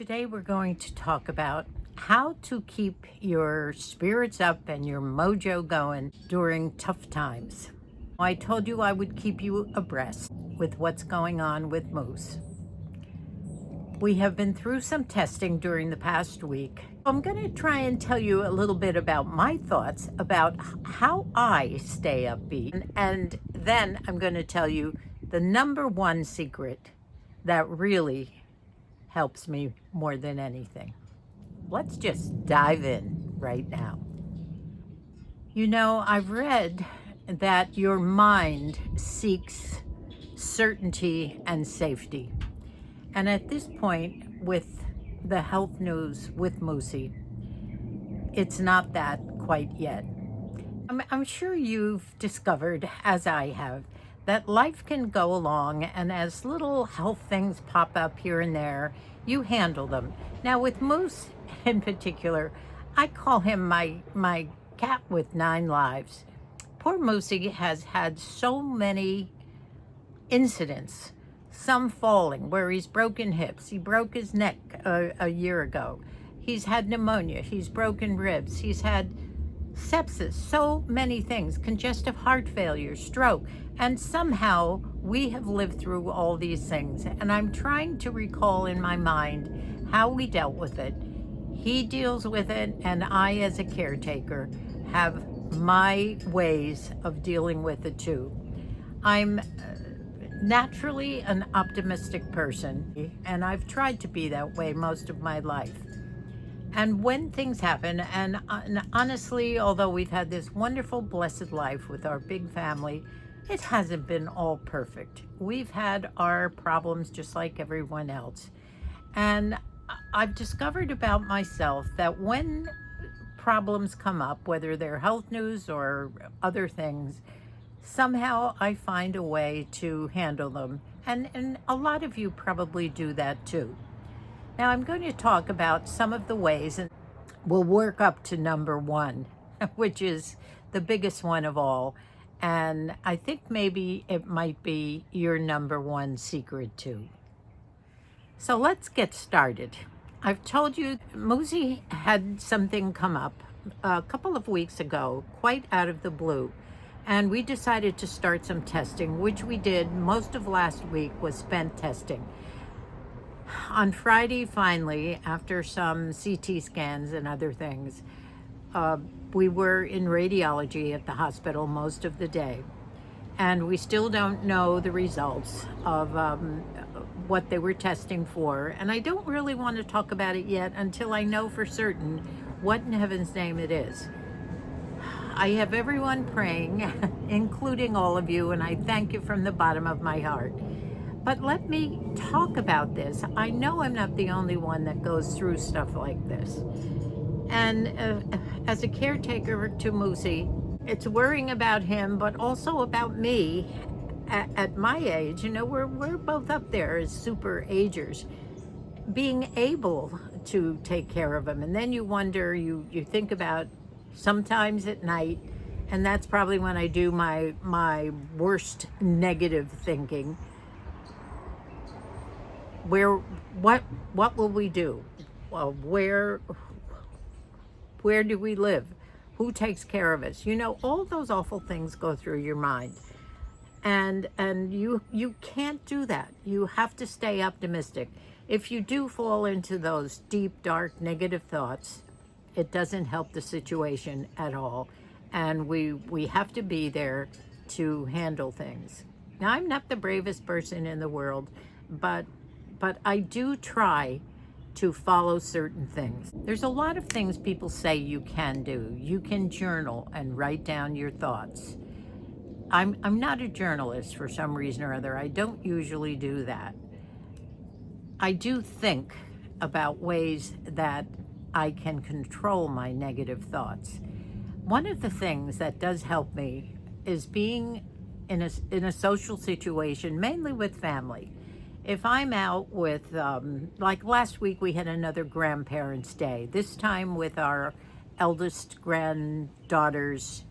Today we're going to talk about how to keep your spirits up and your mojo going during tough times. I told you I would keep you abreast with what's going on with Moose. We have been through some testing during the past week. I'm going to try and tell you a little bit about my thoughts about how I stay upbeat. And then I'm going to tell you the number one secret that really helps me more than anything. Let's just dive in right now. You know, I've read that your mind seeks certainty and safety. And at this point, with the health news with Moosie, it's not that quite yet. I'm sure you've discovered, as I have, that life can go along, and as little health things pop up here and there, you handle them. Now, with Moose in particular, I call him my cat with 9 lives. Poor Moosie has had so many incidents, some falling, where he's broken hips. He broke his neck a year ago. He's had pneumonia. He's broken ribs. He's had sepsis, so many things, congestive heart failure, stroke, and somehow we have lived through all these things. And I'm trying to recall in my mind how we dealt with it. He deals with it, and I, as a caretaker, have my ways of dealing with it too. I'm naturally an optimistic person, and I've tried to be that way most of my life. And when things happen, and honestly, although we've had this wonderful, blessed life with our big family, it hasn't been all perfect. We've had our problems just like everyone else. And I've discovered about myself that when problems come up, whether they're health news or other things, somehow I find a way to handle them. And a lot of you probably do that too. Now, I'm going to talk about some of the ways, and we'll work up to number one, which is the biggest one of all. And I think maybe it might be your number one secret too. So let's get started. I've told you Moosie had something come up a couple of weeks ago, quite out of the blue. And we decided to start some testing, which we did. Most of last week was spent testing. On Friday, finally, after some CT scans and other things, we were in radiology at the hospital most of the day. And we still don't know the results of what they were testing for. And I don't really want to talk about it yet until I know for certain what in heaven's name it is. I have everyone praying, including all of you, and I thank you from the bottom of my heart. But let me talk about this. I know I'm not the only one that goes through stuff like this. And as a caretaker to Moosie, it's worrying about him, but also about me at my age. You know, we're both up there as super agers, being able to take care of him. And then you wonder, you think about sometimes at night, and that's probably when I do my worst negative thinking. What will we do? Well, where do we live? Who takes care of us? You know, all those awful things go through your mind. And you can't do that. You have to stay optimistic. If you do fall into those deep, dark, negative thoughts, it doesn't help the situation at all. And we have to be there to handle things. Now, I'm not the bravest person in the world, but I do try to follow certain things. There's a lot of things people say you can do. You can journal and write down your thoughts. I'm not a journalist for some reason or other. I don't usually do that. I do think about ways that I can control my negative thoughts. One of the things that does help me is being in a social situation, mainly with family. If I'm out with, like last week, we had another grandparents' day, this time with our eldest granddaughter's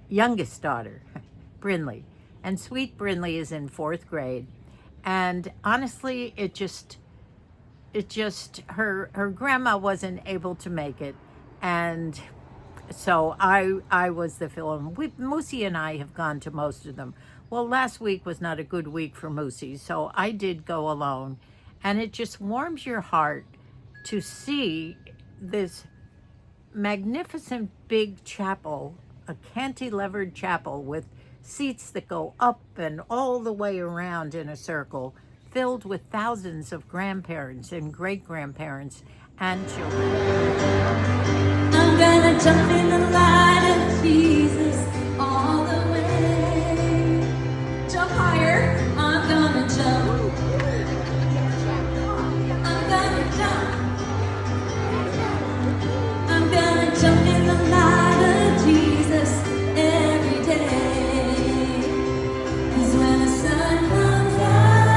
youngest daughter, Brinley. And sweet Brinley is in 4th grade. And honestly, it just it just, her grandma wasn't able to make it, and so I was the fill-in. Moosie and I have gone to most of them. Well, last week was not a good week for Moosie, so I did go alone, and it just warms your heart to see this magnificent big chapel, a cantilevered chapel with seats that go up and all the way around in a circle, filled with thousands of grandparents and great-grandparents and children. I'm gonna jump in the light of Jesus all the way. Jump higher. I'm gonna jump. I'm gonna jump. I'm gonna jump in the light of Jesus every day. 'Cause when the sun comes up,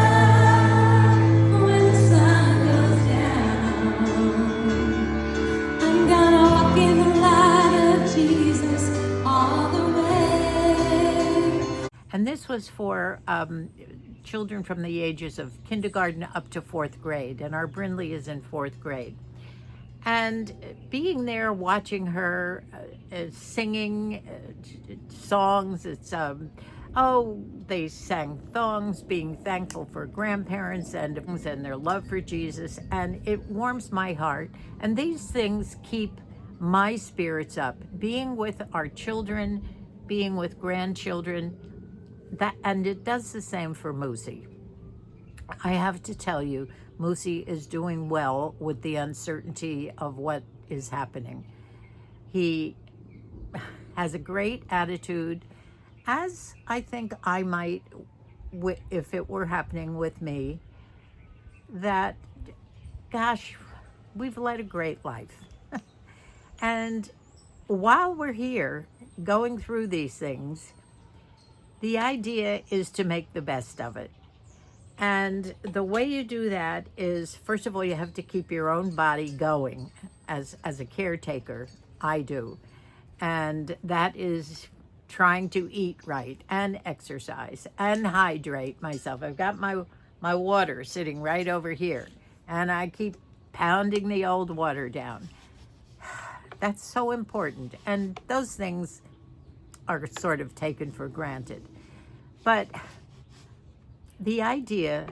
when the sun goes down, I'm gonna walk in the light of Jesus all the way. And this was for children from the ages of kindergarten up to 4th grade, and our Brindley is in 4th grade. And being there, watching her singing songs, it's, they sang songs, being thankful for grandparents and their love for Jesus, and it warms my heart. And these things keep my spirits up. Being with our children, being with grandchildren, and it does the same for Moosie. I have to tell you, Moosie is doing well with the uncertainty of what is happening. He has a great attitude, as I think I might, if it were happening with me, that, gosh, we've led a great life. And while we're here going through these things, the idea is to make the best of it. And the way you do that is, first of all, you have to keep your own body going as a caretaker. I do. And that is trying to eat right and exercise and hydrate myself. I've got my water sitting right over here, and I keep pounding the old water down. That's so important. And those things are sort of taken for granted. But the idea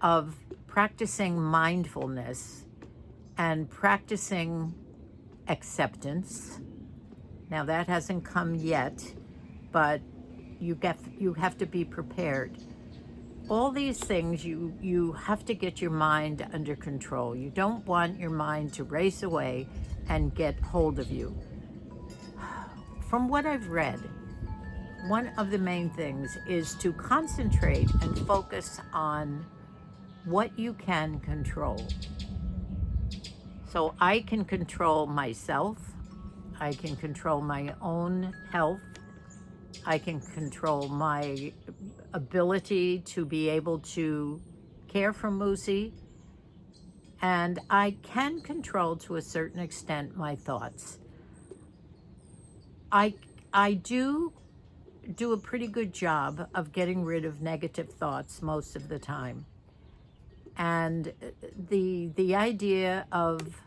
of practicing mindfulness and practicing acceptance, now that hasn't come yet, but you have to be prepared. All these things, you have to get your mind under control. You don't want your mind to race away and get hold of you. From what I've read, one of the main things is to concentrate and focus on what you can control. So I can control myself. I can control my own health. I can control my ability to be able to care for Moosie. And I can control, to a certain extent, my thoughts. I do a pretty good job of getting rid of negative thoughts most of the time. And the idea of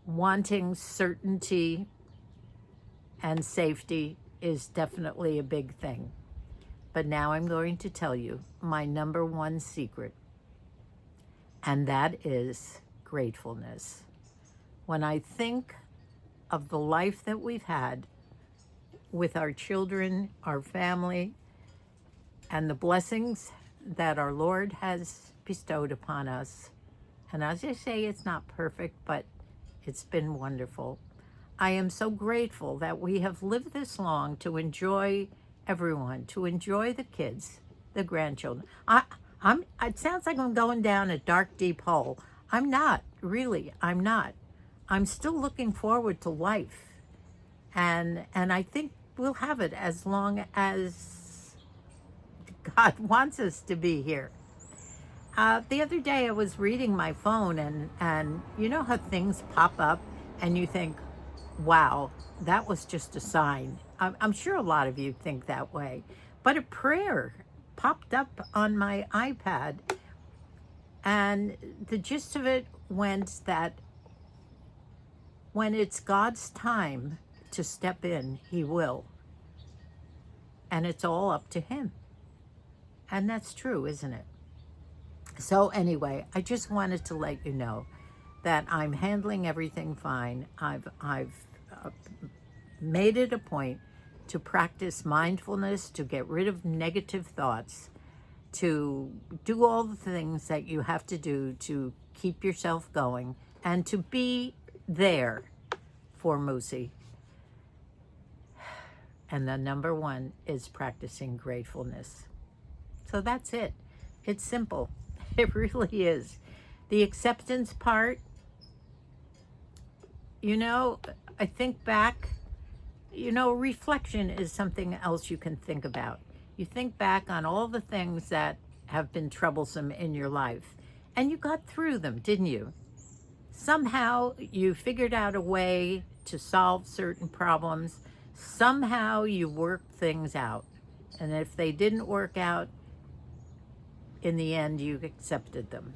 wanting certainty and safety is definitely a big thing. But now I'm going to tell you my number one secret, and that is gratefulness. When I think of the life that we've had with our children, our family, and the blessings that our Lord has bestowed upon us, and as I say, it's not perfect, but it's been wonderful. I am so grateful that we have lived this long to enjoy everyone, to enjoy the kids, the grandchildren. It sounds like I'm going down a dark, deep hole. I'm not, really, I'm not. I'm still looking forward to life. And I think we'll have it as long as God wants us to be here. The other day I was reading my phone, and you know how things pop up and you think, wow, that was just a sign. I'm sure a lot of you think that way. But a prayer popped up on my iPad, And the gist of it went that when it's God's time to step in, he will. And it's all up to him. And that's true, isn't it? So anyway, I just wanted to let you know that I'm handling everything fine. I've uh, made it a point to practice mindfulness, to get rid of negative thoughts, to do all the things that you have to do to keep yourself going, and to be there for Moosie. And the number one is practicing gratefulness. So that's it. It's simple. It really is. The acceptance part, I think back, reflection is something else you can think about. You think back on all the things that have been troublesome in your life, and you got through them, didn't you? Somehow you figured out a way to solve certain problems. Somehow you worked things out. And if they didn't work out, in the end, you accepted them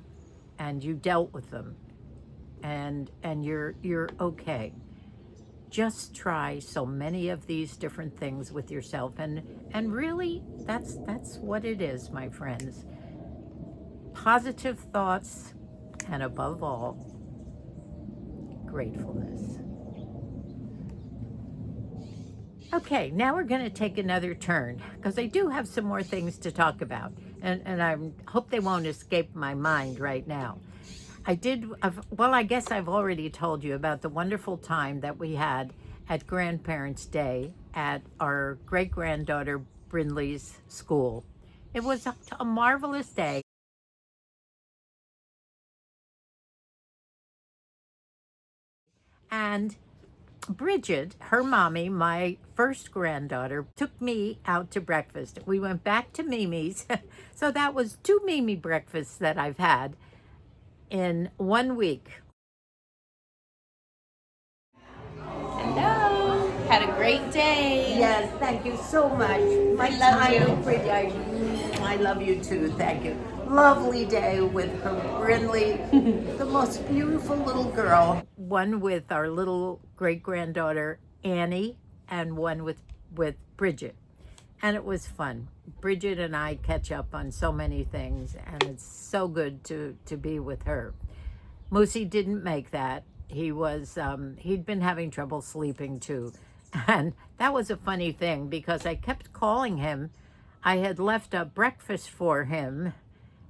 and you dealt with them, and you're okay. Just try so many of these different things with yourself, and really that's what it is, my friends. Positive thoughts, and above all, gratefulness. Okay, now we're going to take another turn because I do have some more things to talk about, and I hope they won't escape my mind right now. I guess I've already told you about the wonderful time that we had at Grandparents' Day at our great-granddaughter Brindley's school. It was a marvelous day. And Bridget, her mommy, my first granddaughter, took me out to breakfast. We went back to Mimi's. So that was 2 Mimi breakfasts that I've had in 1 week. Hello. Had a great day. Yes, thank you so much. My love you. Pretty, I love you too. Thank you. Lovely day with her Brindley, the most beautiful little girl. One with our little great granddaughter Annie, and one with Bridget, and it was fun. Bridget and I catch up on so many things, and it's so good to be with her. Moosie didn't make that. He'd been having trouble sleeping too. And that was a funny thing because I kept calling him. I had left a breakfast for him.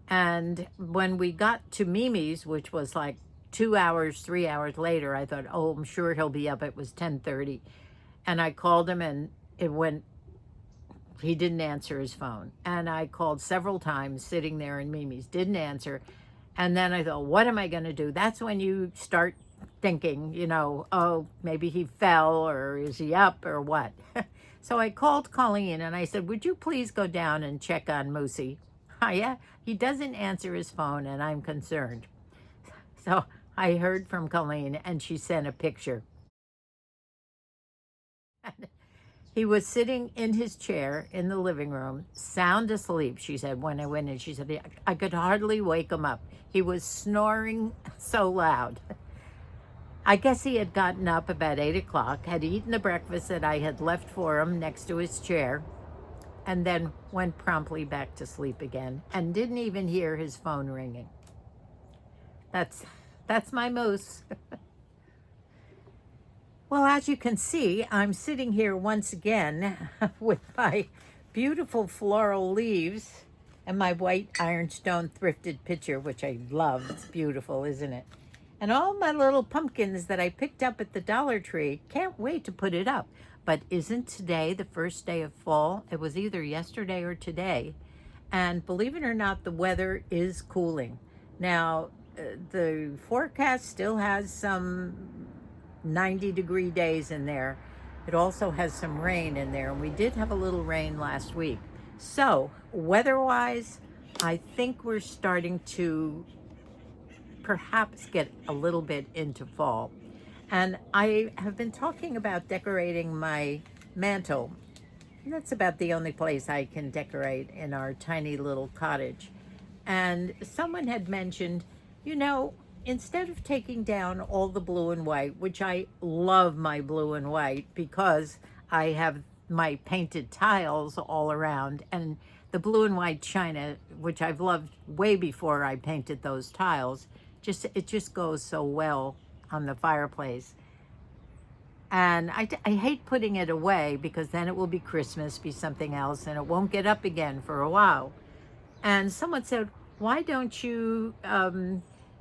And when we got to Mimi's, which was like 2 hours, 3 hours later, I thought, oh, I'm sure he'll be up. It was 10:30. And I called him and he didn't answer his phone. And I called several times sitting there in Mimi's, didn't answer. And then I thought, what am I going to do? That's when you start thinking, oh, maybe he fell, or is he up, or what? So I called Colleen and I said, would you please go down and check on Moosie? Oh, yeah, he doesn't answer his phone and I'm concerned. So I heard from Colleen and she sent a picture. He was sitting in his chair in the living room, sound asleep, she said, when I went in. She said, I could hardly wake him up. He was snoring so loud. I guess he had gotten up about 8 o'clock, had eaten the breakfast that I had left for him next to his chair, and then went promptly back to sleep again and didn't even hear his phone ringing. That's my Moose. Well, as you can see, I'm sitting here once again with my beautiful floral leaves and my white ironstone thrifted pitcher, which I love. It's beautiful, isn't it? And all my little pumpkins that I picked up at the Dollar Tree. Can't wait to put it up. But isn't today the first day of fall? It was either yesterday or today. And believe it or not, the weather is cooling. Now, the forecast still has some 90-degree days in there. It also has some rain in there, and we did have a little rain last week. So weather-wise, I think we're starting to perhaps get a little bit into fall. And I have been talking about decorating my mantle. That's about the only place I can decorate in our tiny little cottage. And someone had mentioned, you know, instead of taking down all the blue and white, which I love my blue and white because I have my painted tiles all around, and the blue and white china, which I've loved way before I painted those tiles, it just goes so well on the fireplace. And I hate putting it away because then it will be Christmas, be something else, and it won't get up again for a while. And someone said, why don't you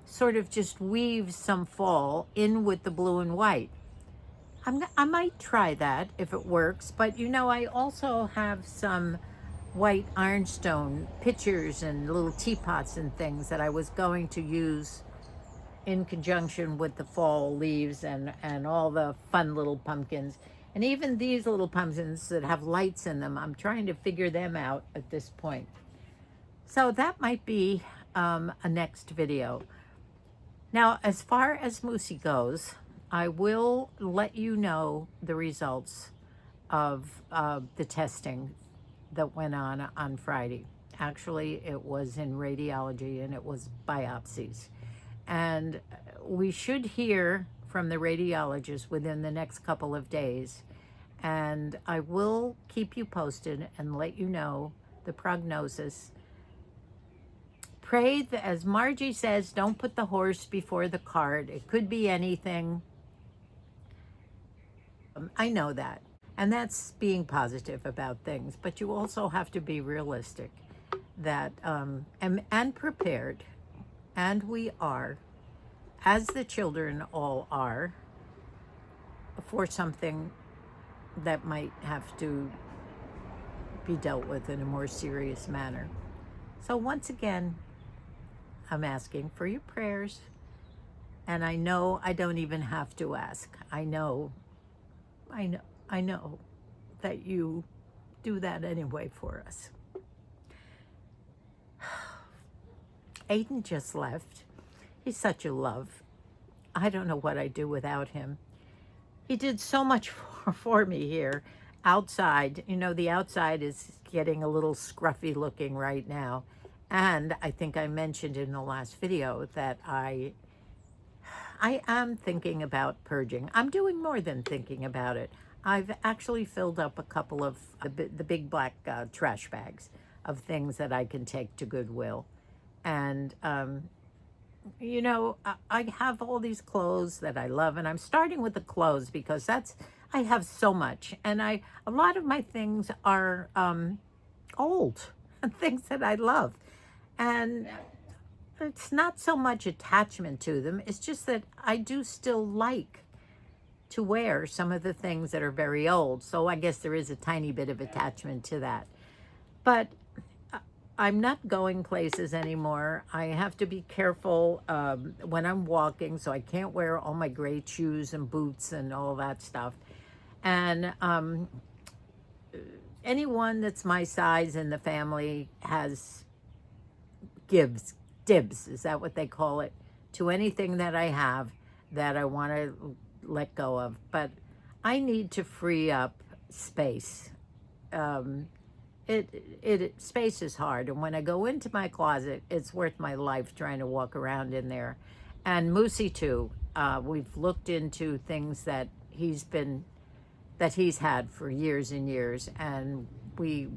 sort of just weave some fall in with the blue and white? I might try that if it works, but you know, I also have some white ironstone pitchers and little teapots and things that I was going to use in conjunction with the fall leaves and all the fun little pumpkins. And even these little pumpkins that have lights in them, I'm trying to figure them out at this point. So that might be a next video. Now, as far as Moosie goes, I will let you know the results of the testing that went on Friday. Actually, it was in radiology and it was biopsies. And we should hear from the radiologist within the next couple of days. And I will keep you posted and let you know the prognosis. Pray, as Margie says, don't put the horse before the cart. It could be anything. I know that. And that's being positive about things. But you also have to be realistic that and prepared. And we are, as the children all are, for something that might have to be dealt with in a more serious manner. So once again, I'm asking for your prayers. And I know I don't even have to ask. I know that you do that anyway for us. Aiden just left. He's such a love. I don't know what I'd do without him. He did so much for me here outside. You know, the outside is getting a little scruffy looking right now. And I think I mentioned in the last video that I am thinking about purging. I'm doing more than thinking about it. I've actually filled up a couple of the big black trash bags of things that I can take to Goodwill. And, you know, I have all these clothes that I love, and I'm starting with the clothes because I have so much. And a lot of my things are old, things that I love. And it's not so much attachment to them. It's just that I do still like to wear some of the things that are very old. So I guess there is a tiny bit of attachment to that. But I'm not going places anymore. I have to be careful when I'm walking, so I can't wear all my great shoes and boots and all that stuff. And anyone that's my size in the family has dibs, is that what they call it, to anything that I have that I want to let go of. But I need to free up space. Space is hard, and when I go into my closet, it's worth my life trying to walk around in there. And Moosie too. We've looked into things that he's had for years and years, and a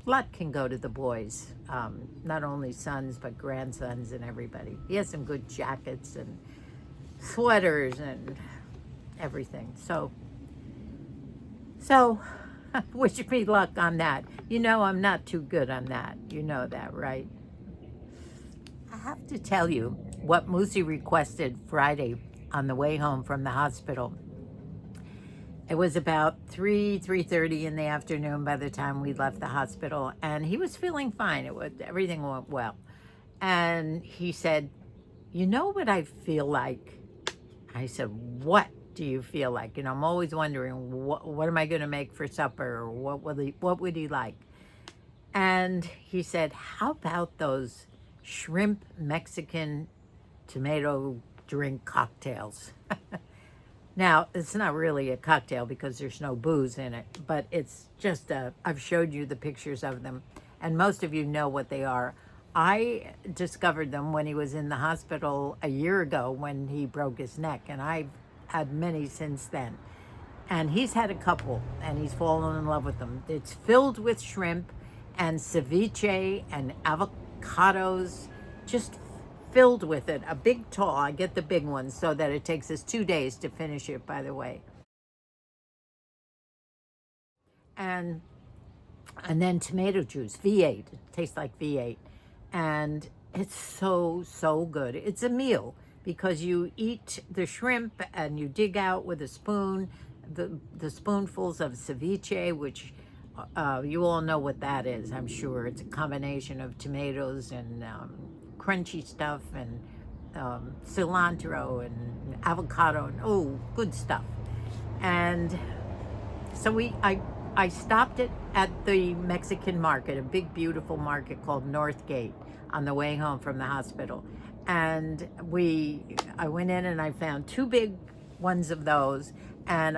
lot can go to the boys, not only sons but grandsons and everybody. He has some good jackets and sweaters and everything. So wish me luck on that. You know I'm not too good on that. You know that, right? I have to tell you what Moosie requested Friday on the way home from the hospital. It was about 3:30 in the afternoon by the time we left the hospital, and he was feeling fine. Everything went well. And he said, you know what I feel like? I said, what do you feel like? You know, I'm always wondering, what am I going to make for supper? Or what would he like? And he said, how about those shrimp Mexican tomato drink cocktails? Now, it's not really a cocktail because there's no booze in it, but it's just I've showed you the pictures of them, and most of you know what they are. I discovered them when he was in the hospital a year ago when he broke his neck, and I've had many since then. And he's had a couple, and he's fallen in love with them. It's filled with shrimp and ceviche and avocados, just filled with it. A big tall. I get the big ones so that it takes us 2 days to finish it, by the way. And then tomato juice, V8. It tastes like V8. And it's so good. It's a meal because you eat the shrimp and you dig out with a spoon the spoonfuls of ceviche, which you all know what that is, I'm sure. It's a combination of tomatoes and crunchy stuff and cilantro and avocado and good stuff. And so I stopped it at the Mexican market, a big beautiful market called Northgate, on the way home from the hospital. And I went in and I found 2 big ones of those. And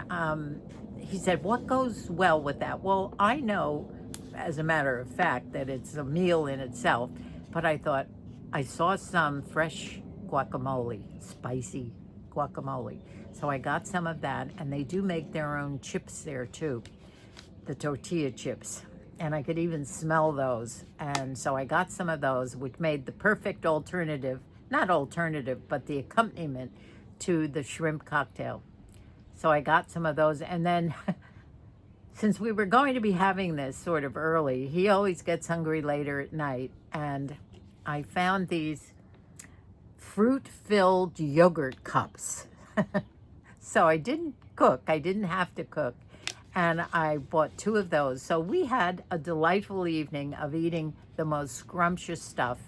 he said, "What goes well with that?" Well, I know, as a matter of fact, that it's a meal in itself. But I thought, I saw some fresh guacamole, spicy guacamole. So I got some of that, and they do make their own chips there too, the tortilla chips. And I could even smell those. And so I got some of those, which made the perfect alternative, not alternative, but the accompaniment to the shrimp cocktail. So I got some of those. And then since we were going to be having this sort of early, he always gets hungry later at night. And I found these fruit-filled yogurt cups. So I didn't cook. I didn't have to cook. And I bought 2 of those. So we had a delightful evening of eating the most scrumptious stuff.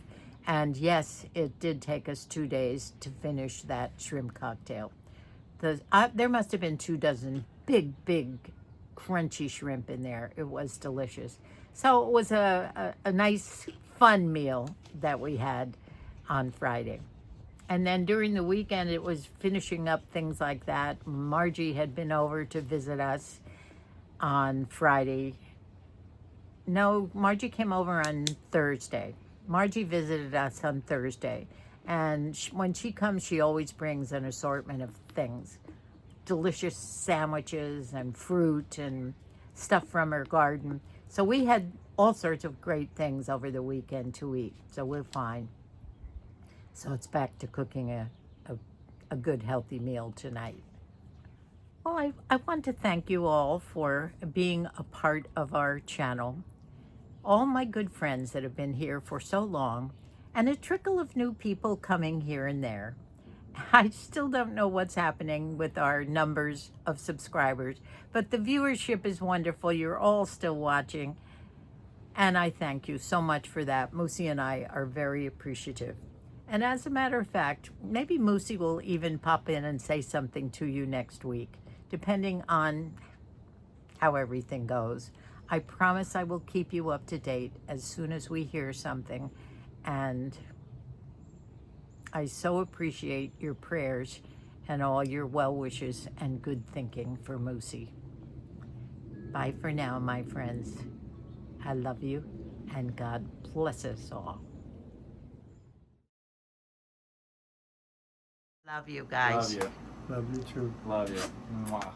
And yes, it did take us 2 days to finish that shrimp cocktail. There must have been 2 dozen big, crunchy shrimp in there. It was delicious. So it was a nice, fun meal that we had on Friday. And then during the weekend, it was finishing up things like that. Margie had been over to visit us on Friday. No, Margie came over on Thursday. Margie visited us on Thursday. And when she comes, she always brings an assortment of things. Delicious sandwiches and fruit and stuff from her garden. So we had all sorts of great things over the weekend to eat. So we're fine. So it's back to cooking a good, healthy meal tonight. Well, I want to thank you all for being a part of our channel. All my good friends that have been here for so long, and a trickle of new people coming here and there. I still don't know what's happening with our numbers of subscribers, but the viewership is wonderful. You're all still watching, and I thank you so much for that. Moosie and I are very appreciative. And as a matter of fact, maybe Moosie will even pop in and say something to you next week, depending on how everything goes. I promise I will keep you up to date as soon as we hear something. And I so appreciate your prayers and all your well wishes and good thinking for Moosie. Bye for now, my friends. I love you, and God bless us all. Love you guys. Love you. Love you too. Love you. Mwah.